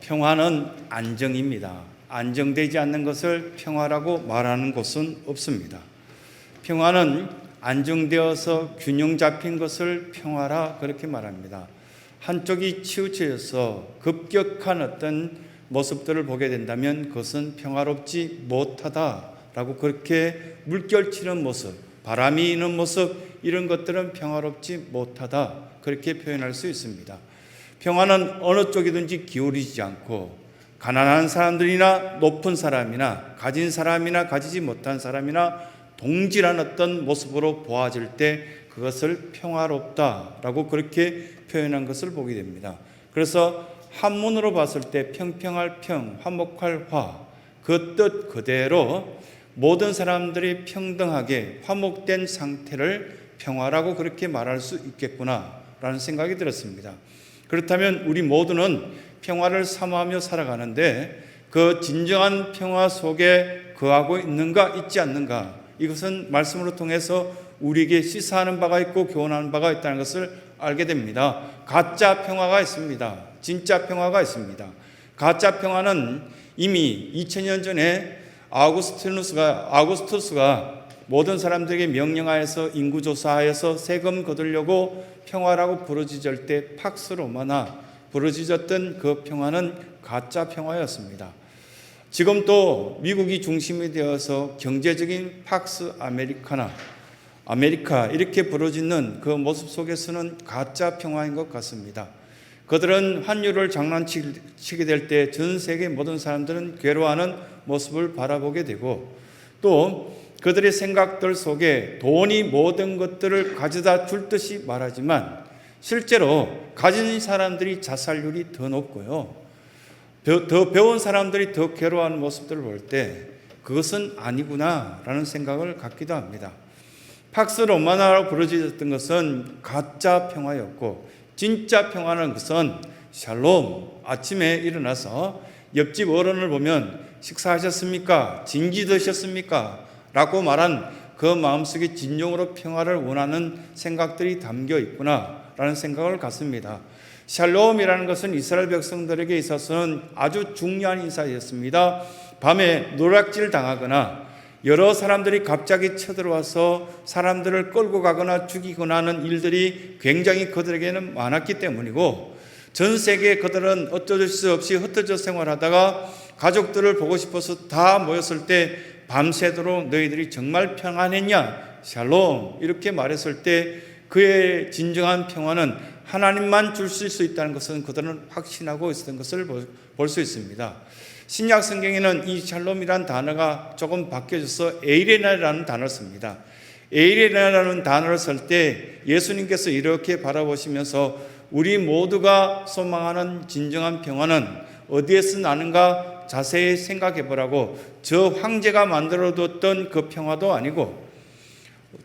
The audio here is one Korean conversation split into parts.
평화는 안정입니다. 안정되지 않는 것을 평화라고 말하는 곳은 없습니다. 평화는 안정되어서 균형 잡힌 것을 평화라 그렇게 말합니다. 한쪽이 치우쳐서 급격한 어떤 모습들을 보게 된다면 그것은 평화롭지 못하다라고, 그렇게 물결치는 모습, 바람이 있는 모습, 이런 것들은 평화롭지 못하다 그렇게 표현할 수 있습니다. 평화는 어느 쪽이든지 기울이지 않고 가난한 사람들이나 높은 사람이나 가진 사람이나 가지지 못한 사람이나 동질한 어떤 모습으로 보아질 때 그것을 평화롭다라고 그렇게 표현한 것을 보게 됩니다. 그래서 한문으로 봤을 때 평평할 평, 화목할 화, 그 뜻 그대로 모든 사람들이 평등하게 화목된 상태를 평화라고 그렇게 말할 수 있겠구나라는 생각이 들었습니다. 그렇다면 우리 모두는 평화를 사모하며 살아가는데 그 진정한 평화 속에 거하고 있는가 있지 않는가, 이것은 말씀으로 통해서 우리에게 시사하는 바가 있고 교훈하는 바가 있다는 것을 알게 됩니다. 가짜 평화가 있습니다. 진짜 평화가 있습니다. 가짜 평화는 이미 2000년 전에 아우구스투스가 모든 사람들에게 명령하여서 인구조사하여서 세금 거두려고 평화라고 부르짖을 때 팍스 로마나 부르짖었던 그 평화는 가짜 평화였습니다. 지금 또 미국이 중심이 되어서 경제적인 팍스 아메리카 이렇게 부르짖는 그 모습 속에서는 가짜 평화인 것 같습니다. 그들은 환율을 장난치게 될 때 전 세계 모든 사람들은 괴로워하는 모습을 바라보게 되고, 또 그들의 생각들 속에 돈이 모든 것들을 가져다 줄 듯이 말하지만 실제로 가진 사람들이 자살률이 더 높고요, 더 배운 사람들이 더 괴로워하는 모습들을 볼 때 그것은 아니구나라는 생각을 갖기도 합니다. 팍스 로마나라고 부르짖었던 것은 가짜 평화였고, 진짜 평화는 것은 샬롬, 아침에 일어나서 옆집 어른을 보면 식사하셨습니까? 진지 드셨습니까? 라고 말한 그 마음속에 진정으로 평화를 원하는 생각들이 담겨 있구나라는 생각을 갖습니다. 샬롬이라는 것은 이스라엘 백성들에게 있어서는 아주 중요한 인사였습니다. 밤에 노략질 당하거나 여러 사람들이 갑자기 쳐들어와서 사람들을 끌고 가거나 죽이거나 하는 일들이 굉장히 그들에게는 많았기 때문이고, 전 세계에 그들은 어쩔 수 없이 흩어져 생활하다가 가족들을 보고 싶어서 다 모였을 때 밤새도록 너희들이 정말 평안했냐? 샬롬, 이렇게 말했을 때 그의 진정한 평화는 하나님만 주실 수 있다는 것은 그들은 확신하고 있었던 것을 볼 수 있습니다. 신약 성경에는 이 샬롬이라는 단어가 조금 바뀌어져서 에이레나라는 단어를 씁니다. 에이레나라는 단어를 쓸 때 예수님께서 이렇게 바라보시면서 우리 모두가 소망하는 진정한 평화는 어디에서 나는가 자세히 생각해 보라고, 저 황제가 만들어뒀던 그 평화도 아니고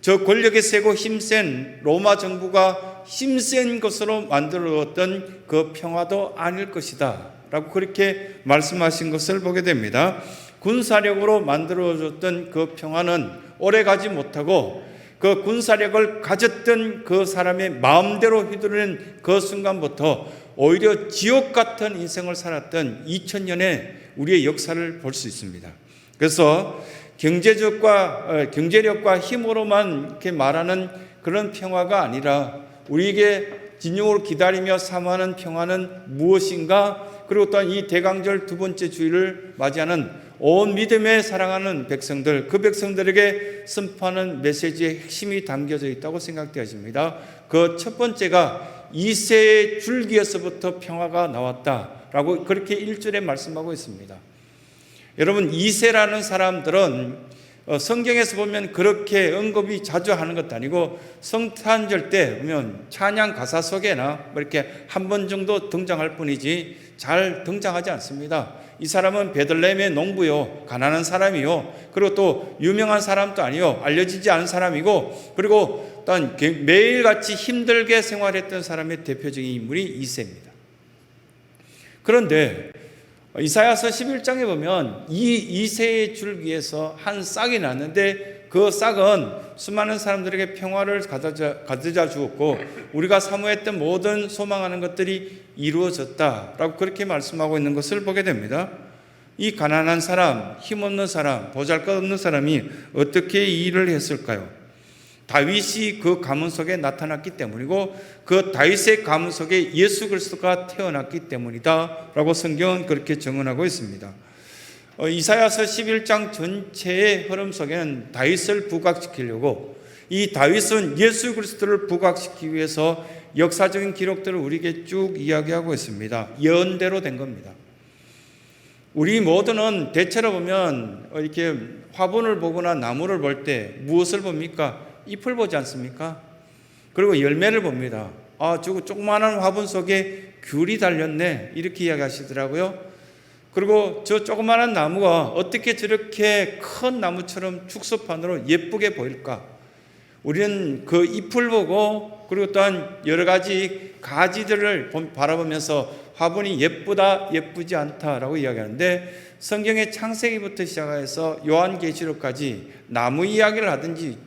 저 권력이 세고 힘센 로마 정부가 힘센 것으로 만들어뒀던 그 평화도 아닐 것이다 라고 그렇게 말씀하신 것을 보게 됩니다. 군사력으로 만들어졌던 그 평화는 오래가지 못하고 그 군사력을 가졌던 그 사람의 마음대로 휘두르는 그 순간부터 오히려 지옥 같은 인생을 살았던 2000년의 우리의 역사를 볼 수 있습니다. 그래서 경제력과 힘으로만 이렇게 말하는 그런 평화가 아니라 우리에게 진정으로 기다리며 사모하는 평화는 무엇인가? 그리고 또한 이 대강절 두 번째 주일을 맞이하는 온 믿음에 사랑하는 백성들, 그 백성들에게 선포하는 메시지의 핵심이 담겨져 있다고 생각되어집니다. 그 첫 번째가 이새의 줄기에서부터 평화가 나왔다라고 그렇게 1절에 말씀하고 있습니다. 여러분, 이새라는 사람들은 성경에서 보면 그렇게 언급이 자주 하는 것도 아니고 성탄절 때 보면 찬양 가사 속에나 이렇게 한 번 정도 등장할 뿐이지 잘 등장하지 않습니다. 이 사람은 베들레헴의 농부요, 가난한 사람이요, 그리고 또 유명한 사람도 아니요, 알려지지 않은 사람이고, 그리고 또한 매일같이 힘들게 생활했던 사람의 대표적인 인물이 이새입니다. 그런데 이사야서 11장에 보면 이 이새의 줄기에서 한 싹이 났는데 그 싹은 수많은 사람들에게 평화를 가져다 주었고 우리가 사모했던 모든 소망하는 것들이 이루어졌다라고 그렇게 말씀하고 있는 것을 보게 됩니다. 이 가난한 사람, 힘없는 사람, 보잘것없는 사람이 어떻게 이 일을 했을까요? 다윗이 그 가문 속에 나타났기 때문이고 그 다윗의 가문 속에 예수 그리스도가 태어났기 때문이다라고 성경은 그렇게 증언하고 있습니다. 이사야서 11장 전체의 흐름 속에는 다윗을 부각시키려고 이 다윗은 예수 그리스도를 부각시키기 위해서 역사적인 기록들을 우리에게 쭉 이야기하고 있습니다. 예언대로 된 겁니다. 우리 모두는 대체로 보면 이렇게 화분을 보거나 나무를 볼 때 무엇을 봅니까? 잎을 보지 않습니까? 그리고 열매를 봅니다. 저거 조그마한 화분 속에 귤이 달렸네 이렇게 이야기하시더라고요. 그리고 저 조그마한 나무가 어떻게 저렇게 큰 나무처럼 축소판으로 예쁘게 보일까? 우리는 그 잎을 보고 그리고 또한 여러 가지 가지들을 바라보면서 화분이 예쁘다, 예쁘지 않다라고 이야기하는데 성경의 창세기부터 시작해서 요한계시록까지 나무 이야기를 하든지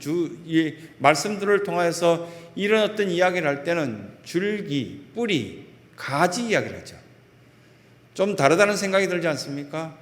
이 말씀들을 통해서 이런 어떤 이야기를 할 때는 줄기, 뿌리, 가지 이야기를 하죠. 좀 다르다는 생각이 들지 않습니까?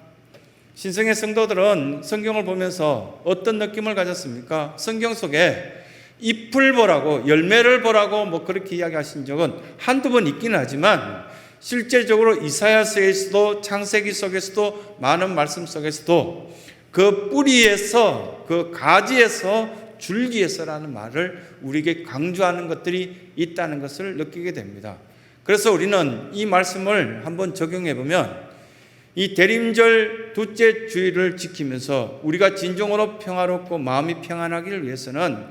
신성의 성도들은 성경을 보면서 어떤 느낌을 가졌습니까? 성경 속에 잎을 보라고 열매를 보라고 뭐 그렇게 이야기하신 적은 한두 번 있기는 하지만 실제적으로 이사야서에서도 창세기 속에서도 많은 말씀 속에서도 그 뿌리에서 그 가지에서 줄기에서라는 말을 우리에게 강조하는 것들이 있다는 것을 느끼게 됩니다. 그래서 우리는 이 말씀을 한번 적용해 보면 이 대림절 둘째 주일을 지키면서 우리가 진정으로 평화롭고 마음이 평안하기를 위해서는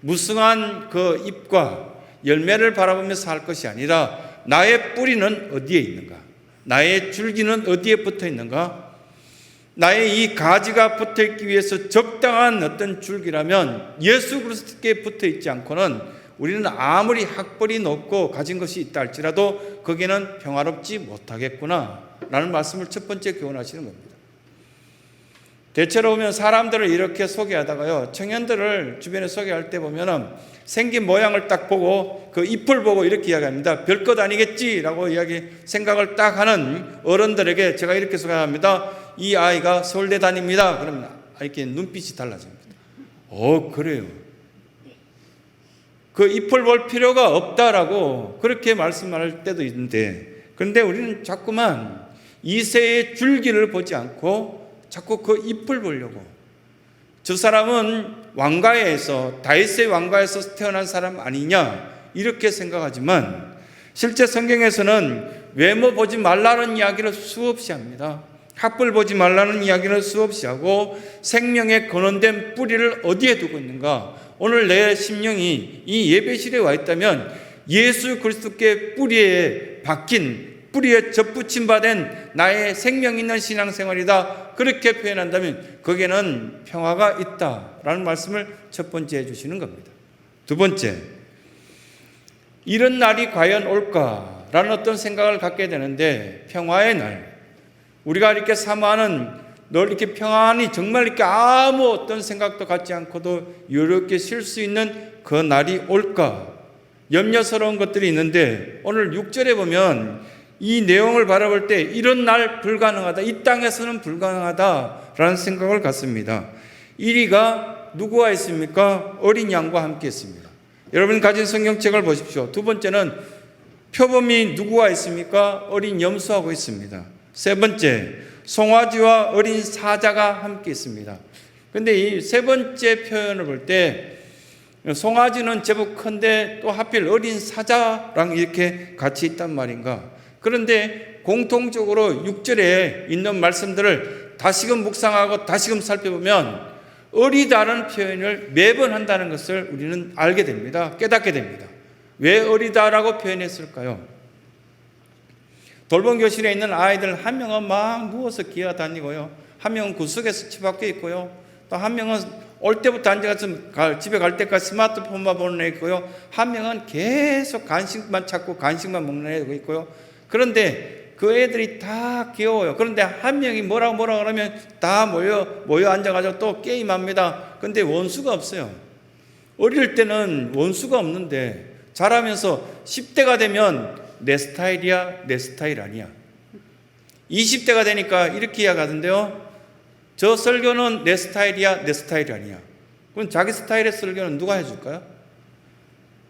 무성한 그 잎과 열매를 바라보면서 할 것이 아니라 나의 뿌리는 어디에 있는가? 나의 줄기는 어디에 붙어 있는가? 나의 이 가지가 붙어 있기 위해서 적당한 어떤 줄기라면 예수 그리스도께 붙어 있지 않고는 우리는 아무리 학벌이 높고 가진 것이 있다 할지라도 거기는 평화롭지 못하겠구나 라는 말씀을 첫 번째 교훈하시는 겁니다. 대체로 보면 사람들을 이렇게 소개하다가요, 청년들을 주변에 소개할 때 보면은 생긴 모양을 딱 보고 그 잎을 보고 이렇게 이야기합니다. 별것 아니겠지라고 생각을 딱 하는 어른들에게 제가 이렇게 소개합니다. 이 아이가 서울대 다닙니다. 그러면 이렇게 눈빛이 달라집니다. 그래요. 그 잎을 볼 필요가 없다라고 그렇게 말씀할 때도 있는데, 그런데 우리는 자꾸만 이새의 줄기를 보지 않고 자꾸 그 잎을 보려고, 저 사람은 왕가에서 다윗의 왕가에서 태어난 사람 아니냐 이렇게 생각하지만 실제 성경에서는 외모 보지 말라는 이야기를 수없이 합니다. 학벌 보지 말라는 이야기를 수없이 하고 생명의 근원된 뿌리를 어디에 두고 있는가? 오늘 내 심령이 이 예배실에 와 있다면 예수 그리스도께 뿌리에 박힌, 뿌리에 접붙임 받은 나의 생명 있는 신앙생활이다, 그렇게 표현한다면 거기에는 평화가 있다라는 말씀을 첫 번째 해주시는 겁니다. 두 번째, 이런 날이 과연 올까라는 어떤 생각을 갖게 되는데, 평화의 날, 우리가 이렇게 사모하는 늘 이렇게 평안히 정말 이렇게 아무 어떤 생각도 갖지 않고도 여유롭게 쉴 수 있는 그 날이 올까? 염려스러운 것들이 있는데 오늘 6절에 보면 이 내용을 바라볼 때 이런 날 불가능하다, 이 땅에서는 불가능하다라는 생각을 갖습니다. 1위가 누구와 있습니까? 어린 양과 함께 있습니다. 여러분 가진 성경책을 보십시오. 두 번째는 표범이 누구와 있습니까? 어린 염소하고 있습니다. 세 번째, 송아지와 어린 사자가 함께 있습니다. 그런데 이 세 번째 표현을 볼 때 송아지는 제법 큰데 또 하필 어린 사자랑 이렇게 같이 있단 말인가? 그런데 공통적으로 6절에 있는 말씀들을 다시금 묵상하고 다시금 살펴보면 어리다는 표현을 매번 한다는 것을 우리는 알게 됩니다. 깨닫게 됩니다. 왜 어리다라고 표현했을까요? 돌봄교실에 있는 아이들 한 명은 막 누워서 기어다니고요, 한 명은 구석에서 처박혀 있고요, 또 한 명은 올 때부터 앉아서 집에 갈 때까지 스마트폰만 보는 애 있고요, 한 명은 계속 간식만 찾고 간식만 먹는 애가 있고요. 그런데 그 애들이 다 귀여워요. 그런데 한 명이 뭐라고 그러면 다 모여 앉아가지고 또 게임합니다. 근데 원수가 없어요. 어릴 때는 원수가 없는데 자라면서 10대가 되면 내 스타일이야, 내 스타일 아니야. 20대가 되니까 이렇게 이야기하던데요. 저 설교는 내 스타일이야, 내 스타일이 아니야. 그럼 자기 스타일의 설교는 누가 해줄까요?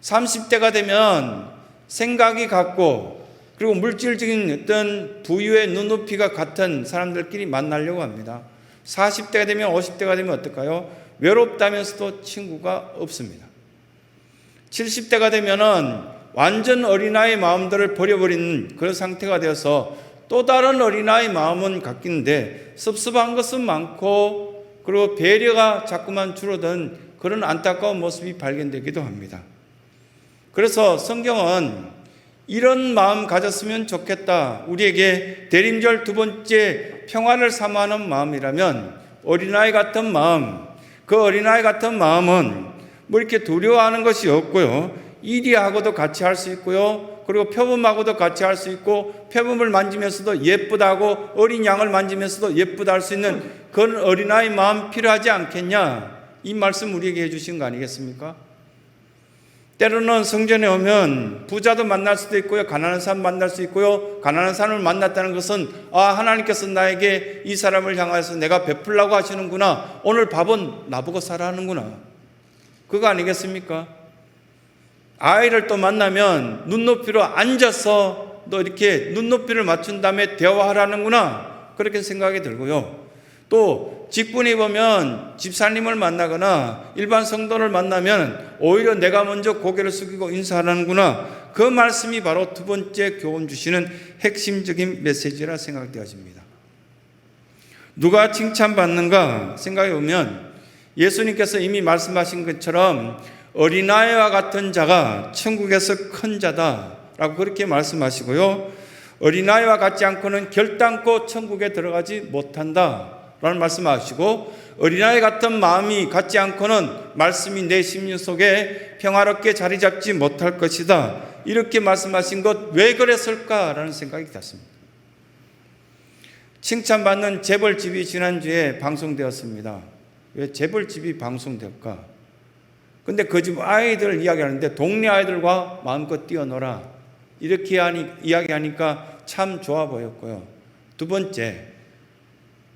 30대가 되면 생각이 같고 그리고 물질적인 어떤 부유의 눈높이가 같은 사람들끼리 만나려고 합니다. 40대가 되면 50대가 되면 어떨까요? 외롭다면서도 친구가 없습니다. 70대가 되면은 완전 어린아이 마음들을 버려버리는 그런 상태가 되어서 또 다른 어린아이 마음은 갖기는데 섭섭한 것은 많고 그리고 배려가 자꾸만 줄어든 그런 안타까운 모습이 발견되기도 합니다. 그래서 성경은 이런 마음 가졌으면 좋겠다. 우리에게 대림절 두 번째 평화를 사모하는 마음이라면 어린아이 같은 마음, 그 어린아이 같은 마음은 뭐 이렇게 두려워하는 것이 없고요. 이리하고도 같이 할 수 있고요. 그리고 표범하고도 같이 할 수 있고 표범을 만지면서도 예쁘다고 어린 양을 만지면서도 예쁘다 할 수 있는 그런 어린아이 마음 필요하지 않겠냐. 이 말씀 우리에게 해주신 거 아니겠습니까? 때로는 성전에 오면 부자도 만날 수도 있고요. 가난한 사람 만날 수 있고요. 가난한 사람을 만났다는 것은 하나님께서 나에게 이 사람을 향해서 내가 베풀라고 하시는구나. 오늘 밥은 나보고 사라 하는구나. 그거 아니겠습니까? 아이를 또 만나면 눈높이로 앉아서 또 이렇게 눈높이를 맞춘 다음에 대화하라는구나. 그렇게 생각이 들고요. 또 직분이 보면 집사님을 만나거나 일반 성도를 만나면 오히려 내가 먼저 고개를 숙이고 인사하라는구나. 그 말씀이 바로 두 번째 교훈 주시는 핵심적인 메시지라 생각되어집니다. 누가 칭찬받는가 생각해 보면 예수님께서 이미 말씀하신 것처럼 어린아이와 같은 자가 천국에서 큰 자다라고 그렇게 말씀하시고요. 어린아이와 같지 않고는 결단코 천국에 들어가지 못한다 라는 말씀하시고 어린아이 같은 마음이 갖지 않고는 말씀이 내 심령 속에 평화롭게 자리 잡지 못할 것이다. 이렇게 말씀하신 것 왜 그랬을까라는 생각이 들었습니다. 칭찬받는 재벌집이 지난주에 방송되었습니다. 왜 재벌집이 방송될까? 근데 그 집 아이들 이야기하는데 동네 아이들과 마음껏 뛰어놀아 이렇게 이야기하니까 참 좋아 보였고요. 두 번째,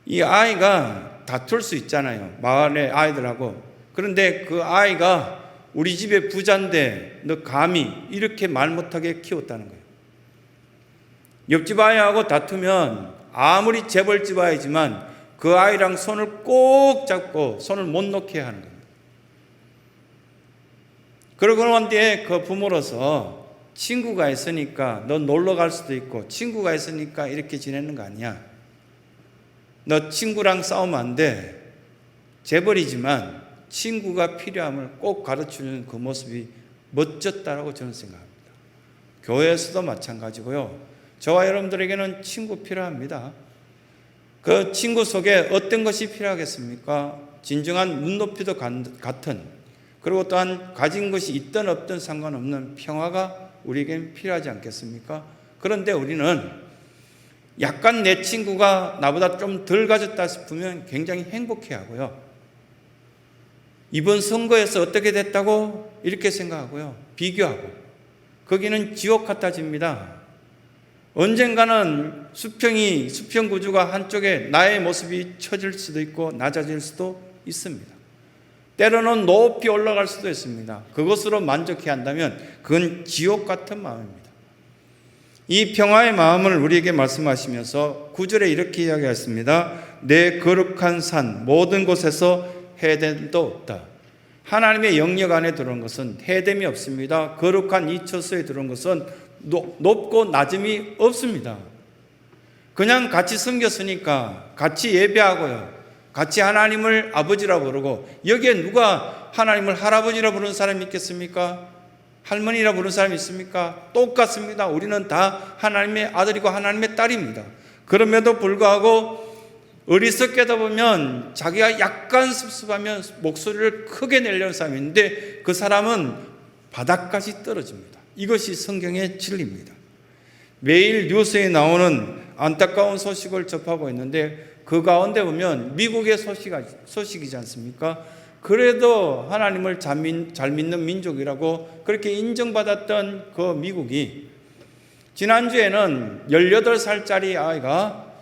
이 아이가 다툴 수 있잖아요. 마을의 아이들하고. 그런데 그 아이가 우리 집의 부자인데 너 감히 이렇게 말 못하게 키웠다는 거예요. 옆집 아이하고 다투면 아무리 재벌집 아이지만 그 아이랑 손을 꼭 잡고 손을 못 놓게 하는 겁니다. 그러고 난 뒤에 그 부모로서 친구가 있으니까 너 놀러 갈 수도 있고 친구가 있으니까 이렇게 지내는 거 아니야. 너 친구랑 싸우면 안 돼. 재벌이지만 친구가 필요함을 꼭 가르치는 그 모습이 멋졌다라고 저는 생각합니다. 교회에서도 마찬가지고요. 저와 여러분들에게는 친구 필요합니다. 그 친구 속에 어떤 것이 필요하겠습니까? 진정한 눈높이도 같은 그리고 또한 가진 것이 있든 없든 상관없는 평화가 우리에게는 필요하지 않겠습니까? 그런데 우리는 약간 내 친구가 나보다 좀 덜 가졌다 싶으면 굉장히 행복해하고요. 이번 선거에서 어떻게 됐다고 이렇게 생각하고요. 비교하고. 거기는 지옥 같아집니다. 언젠가는 수평 구조가 한쪽에 나의 모습이 처질 수도 있고 낮아질 수도 있습니다. 때로는 높이 올라갈 수도 있습니다. 그것으로 만족해야 한다면 그건 지옥 같은 마음입니다. 이 평화의 마음을 우리에게 말씀하시면서 9절에 이렇게 이야기했습니다. 내 거룩한 산 모든 곳에서 해됨도 없다. 하나님의 영역 안에 들어온 것은 해됨이 없습니다. 거룩한 이 처소에 들어온 것은 높고 낮음이 없습니다. 그냥 같이 섬겼으니까 같이 예배하고요. 같이 하나님을 아버지라 부르고 여기에 누가 하나님을 할아버지라 부르는 사람이 있겠습니까? 할머니라 부르는 사람이 있습니까? 똑같습니다. 우리는 다 하나님의 아들이고 하나님의 딸입니다. 그럼에도 불구하고 어리석게다 보면 자기가 약간 습습하면 목소리를 크게 내려는 사람이 있는데 그 사람은 바닥까지 떨어집니다. 이것이 성경의 진리입니다. 매일 뉴스에 나오는 안타까운 소식을 접하고 있는데 그 가운데 보면 미국의 소식이지 않습니까? 그래도 하나님을 잘 믿는 민족이라고 그렇게 인정받았던 그 미국이 지난주에는 18살짜리 아이가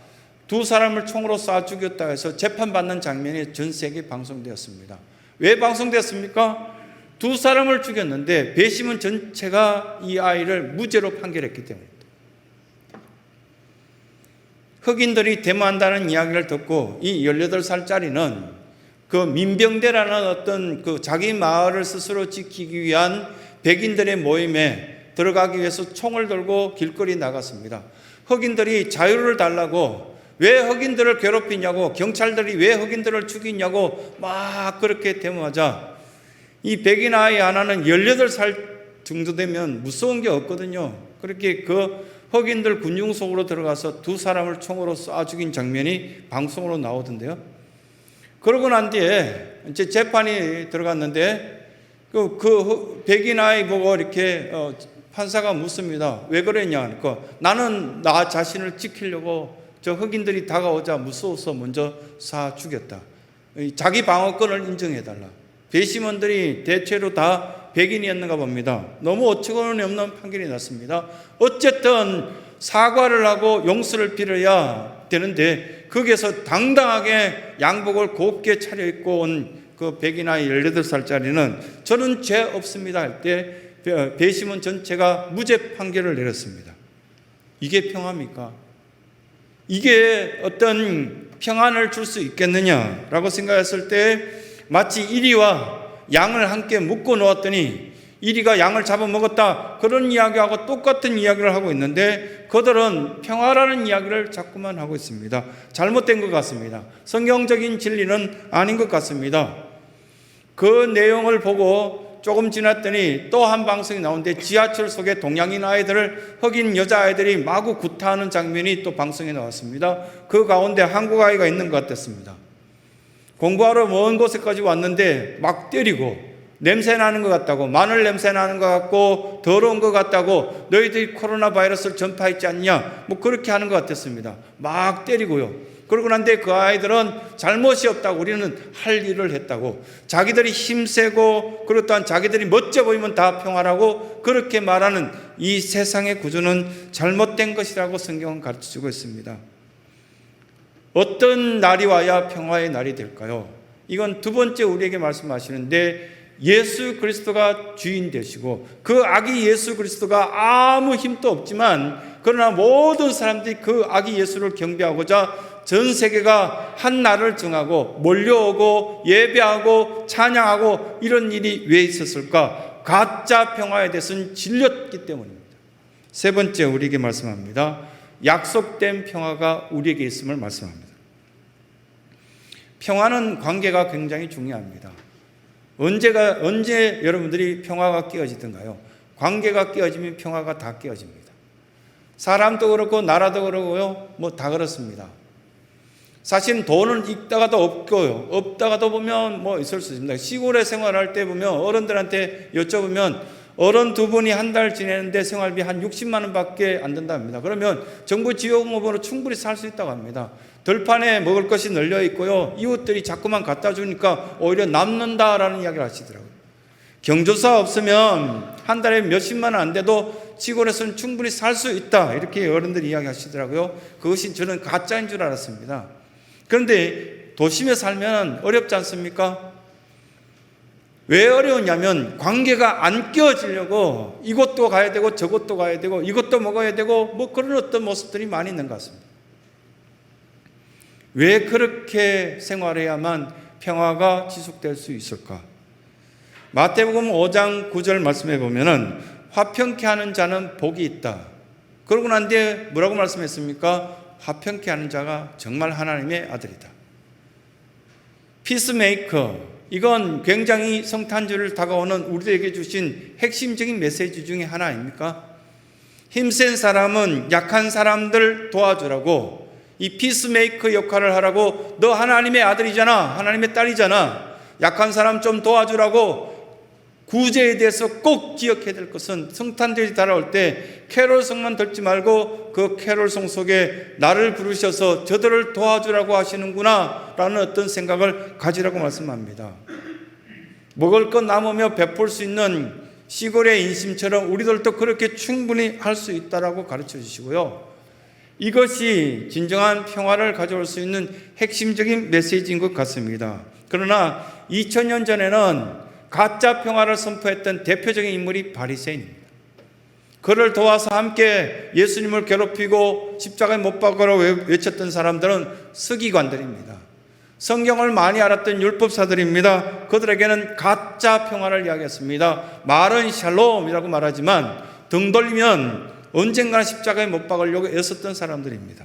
두 사람을 총으로 쏴 죽였다 해서 재판받는 장면이 전 세계에 방송되었습니다. 왜 방송되었습니까? 두 사람을 죽였는데 배심원 전체가 이 아이를 무죄로 판결했기 때문입니다. 흑인들이 데모한다는 이야기를 듣고 이 18살짜리는 그 민병대라는 어떤 그 자기 마을을 스스로 지키기 위한 백인들의 모임에 들어가기 위해서 총을 들고 길거리 나갔습니다. 흑인들이 자유를 달라고, 왜 흑인들을 괴롭히냐고, 경찰들이 왜 흑인들을 죽이냐고 막 그렇게 데모하자 이 백인 아이 하나는 18살 정도 되면 무서운 게 없거든요. 그렇게 그 흑인들 군중 속으로 들어가서 두 사람을 총으로 쏴 죽인 장면이 방송으로 나오던데요. 그러고 난 뒤에 이제 재판이 들어갔는데 그 백인 아이 보고 이렇게 판사가 묻습니다. 왜 그랬냐? 그러니까 나는 나 자신을 지키려고 저 흑인들이 다가오자 무서워서 먼저 쏴 죽였다. 자기 방어권을 인정해달라. 배심원들이 대체로 다 백인이었는가 봅니다. 너무 어처구니 없는 판결이 났습니다. 어쨌든 사과를 하고 용서를 빌어야 되는데 거기에서 당당하게 양복을 곱게 차려입고 온 그 백인 아이 18살짜리는 저는 죄 없습니다 할 때 배심원 전체가 무죄 판결을 내렸습니다. 이게 평화입니까? 이게 어떤 평안을 줄 수 있겠느냐라고 생각했을 때 마치 이리와 양을 함께 묶어 놓았더니 이리가 양을 잡아먹었다, 그런 이야기하고 똑같은 이야기를 하고 있는데 그들은 평화라는 이야기를 자꾸만 하고 있습니다. 잘못된 것 같습니다. 성경적인 진리는 아닌 것 같습니다. 그 내용을 보고 조금 지났더니 또 한 방송이 나오는데 지하철 속에 동양인 아이들을 흑인 여자아이들이 마구 구타하는 장면이 또 방송에 나왔습니다. 그 가운데 한국 아이가 있는 것 같았습니다. 공부하러 먼 곳에까지 왔는데 막 때리고, 냄새 나는 것 같다고, 마늘 냄새 나는 것 같고 더러운 것 같다고, 너희들이 코로나 바이러스를 전파했지 않냐, 뭐 그렇게 하는 것 같았습니다. 막 때리고요. 그러고 난데 그 아이들은 잘못이 없다고, 우리는 할 일을 했다고, 자기들이 힘세고 그리고 또한 자기들이 멋져 보이면 다 평화라고 그렇게 말하는 이 세상의 구조는 잘못된 것이라고 성경은 가르쳐주고 있습니다. 어떤 날이 와야 평화의 날이 될까요? 이건 두 번째 우리에게 말씀하시는데 예수 그리스도가 주인 되시고 그 아기 예수 그리스도가 아무 힘도 없지만 그러나 모든 사람들이 그 아기 예수를 경배하고자 전 세계가 한 날을 정하고 몰려오고 예배하고 찬양하고 이런 일이 왜 있었을까? 가짜 평화에 대해서는 질렸기 때문입니다. 세 번째 우리에게 말씀합니다. 약속된 평화가 우리에게 있음을 말씀합니다. 평화는 관계가 굉장히 중요합니다. 언제 여러분들이 평화가 깨어지던가요? 관계가 깨어지면 평화가 다 깨어집니다. 사람도 그렇고 나라도 그렇고요, 뭐 다 그렇습니다. 사실 돈은 있다가도 없고요, 없다가도 보면 뭐 있을 수 있습니다. 시골에 생활할 때 보면 어른들한테 여쭤보면 어른 두 분이 한 달 지내는데 생활비 한 60만 원밖에 안 든답니다. 그러면 정부 지원금으로 충분히 살 수 있다고 합니다. 들판에 먹을 것이 널려 있고요, 이웃들이 자꾸만 갖다 주니까 오히려 남는다라는 이야기를 하시더라고요. 경조사 없으면 한 달에 몇십만 원 안 돼도 시골에서는 충분히 살 수 있다, 이렇게 어른들이 이야기하시더라고요. 그것이 저는 가짜인 줄 알았습니다. 그런데 도심에 살면 어렵지 않습니까? 왜 어려우냐면 관계가 안 깨어지려고 이것도 가야 되고 저것도 가야 되고 이것도 먹어야 되고 뭐 그런 어떤 모습들이 많이 있는 것 같습니다. 왜 그렇게 생활해야만 평화가 지속될 수 있을까? 마태복음 5장 9절 말씀해 보면은 화평케 하는 자는 복이 있다. 그러고 난 뒤에 뭐라고 말씀했습니까? 화평케 하는 자가 정말 하나님의 아들이다. 피스메이커, 이건 굉장히 성탄절을 다가오는 우리에게 주신 핵심적인 메시지 중에 하나 아닙니까? 힘센 사람은 약한 사람들 도와주라고, 이 피스메이커 역할을 하라고, 너 하나님의 아들이잖아, 하나님의 딸이잖아, 약한 사람 좀 도와주라고 구제에 대해서 꼭 기억해야 될 것은 성탄절이 다가올 때 캐롤송만 듣지 말고 그 캐롤송 속에 나를 부르셔서 저들을 도와주라고 하시는구나 라는 어떤 생각을 가지라고 말씀합니다. 먹을 것 남으며 베풀 수 있는 시골의 인심처럼 우리들도 그렇게 충분히 할 수 있다라고 가르쳐 주시고요. 이것이 진정한 평화를 가져올 수 있는 핵심적인 메시지인 것 같습니다. 그러나 2000년 전에는 가짜 평화를 선포했던 대표적인 인물이 바리새인입니다. 그를 도와서 함께 예수님을 괴롭히고 십자가에 못 박으러 외쳤던 사람들은 서기관들입니다. 성경을 많이 알았던 율법사들입니다. 그들에게는 가짜 평화를 이야기했습니다. 말은 샬롬이라고 말하지만 등 돌리면 언젠가 십자가에 못 박으려고 애썼던 사람들입니다.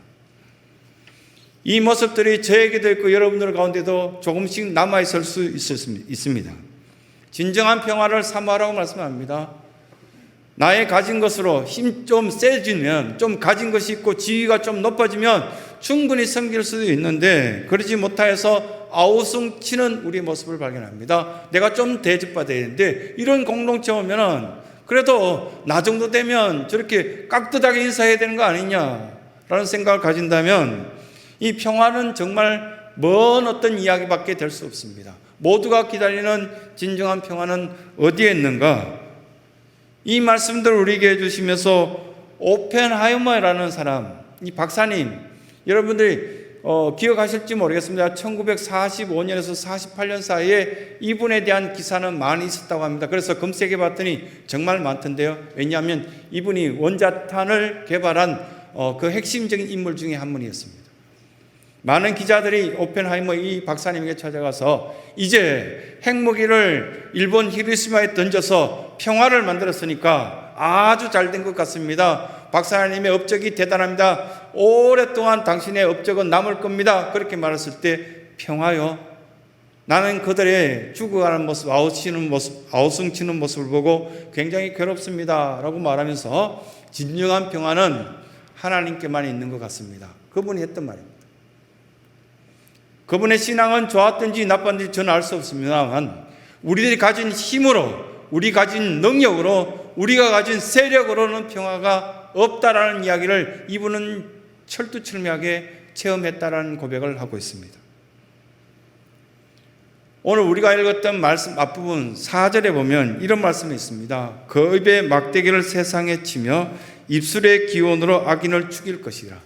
이 모습들이 저에게도 있고 여러분들 가운데도 조금씩 남아있을 수 있습니다. 진정한 평화를 사모하라고 말씀합니다. 나의 가진 것으로 힘 좀 세지면, 좀 가진 것이 있고 지위가 좀 높아지면 충분히 섬길 수도 있는데 그러지 못해서 아우성치는 우리의 모습을 발견합니다. 내가 좀 대접받아야 되는데 이런 공동체 오면은 그래도 나 정도 되면 저렇게 깍듯하게 인사해야 되는 거 아니냐라는 생각을 가진다면 이 평화는 정말 먼 어떤 이야기밖에 될 수 없습니다. 모두가 기다리는 진정한 평화는 어디에 있는가? 이 말씀들을 우리에게 해주시면서 오펜하이머라는 사람, 이 박사님, 여러분들이 기억하실지 모르겠습니다. 1945년에서 48년 사이에 이분에 대한 기사는 많이 있었다고 합니다. 그래서 검색해 봤더니 정말 많던데요. 왜냐하면 이분이 원자탄을 개발한 그 핵심적인 인물 중에 한 분이었습니다. 많은 기자들이 오펜하이머 이 박사님에게 찾아가서 이제 핵무기를 일본 히로시마에 던져서 평화를 만들었으니까 아주 잘 된 것 같습니다. 박사님의 업적이 대단합니다. 오랫동안 당신의 업적은 남을 겁니다. 그렇게 말했을 때 평화요? 나는 그들의 죽어가는 모습, 아우성치는 모습을 보고 굉장히 괴롭습니다 라고 말하면서 진정한 평화는 하나님께만 있는 것 같습니다. 그분이 했던 말입니다. 그분의 신앙은 좋았든지 나빴든지 저는 알 수 없습니다만 우리들이 가진 힘으로, 우리 가진 능력으로, 우리가 가진 세력으로는 평화가 없다라는 이야기를 이분은 철두철미하게 체험했다라는 고백을 하고 있습니다. 오늘 우리가 읽었던 말씀 앞부분 4절에 보면 이런 말씀이 있습니다. 그 입에 막대기를 세상에 치며 입술의 기온으로 악인을 죽일 것이라.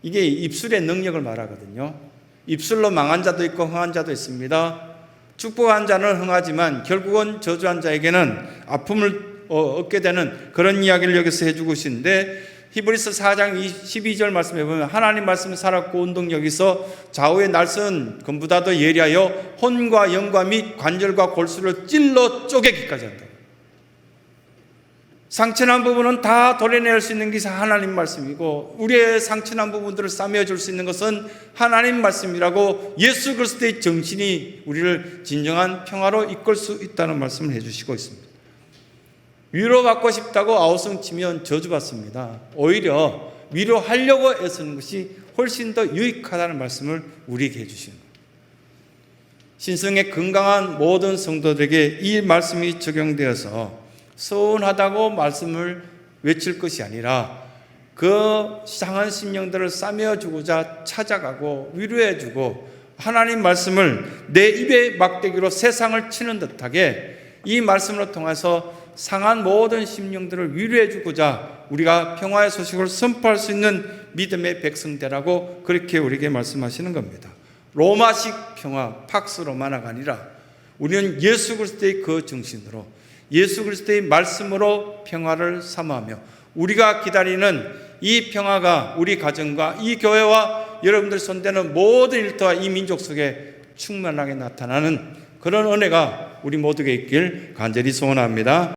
이게 입술의 능력을 말하거든요. 입술로 망한 자도 있고 흥한 자도 있습니다. 축복한 자는 흥하지만 결국은 저주한 자에게는 아픔을 얻게 되는 그런 이야기를 여기서 해주고 있는데 히브리서 4장 12절 말씀에 보면 하나님 말씀이 살았고 운동력에서 좌우의 날선 금보다도 예리하여 혼과 영과 및 관절과 골수를 찔러 쪼개기까지 한다. 상처난 부분은 다 도려낼 수 있는 것이 하나님 말씀이고 우리의 상처난 부분들을 싸매어줄 수 있는 것은 하나님 말씀이라고 예수 그리스도의 정신이 우리를 진정한 평화로 이끌 수 있다는 말씀을 해주시고 있습니다. 위로받고 싶다고 아우성치면 저주받습니다. 오히려 위로하려고 애쓰는 것이 훨씬 더 유익하다는 말씀을 우리에게 해주시는 거예요. 신성의 건강한 모든 성도들에게 이 말씀이 적용되어서 서운하다고 말씀을 외칠 것이 아니라 그 상한 심령들을 싸매어주고자 찾아가고 위로해주고 하나님 말씀을 내 입의 막대기로 세상을 치는 듯하게 이 말씀을 통해서 상한 모든 심령들을 위로해주고자 우리가 평화의 소식을 선포할 수 있는 믿음의 백성되라고 그렇게 우리에게 말씀하시는 겁니다. 로마식 평화, 팍스 로마나가 아니라 우리는 예수 그리스도의 그 정신으로 예수 그리스도의 말씀으로 평화를 사모하며 우리가 기다리는 이 평화가 우리 가정과 이 교회와 여러분들 손대는 모든 일터와 이 민족 속에 충만하게 나타나는 그런 은혜가 우리 모두에게 있길 간절히 소원합니다.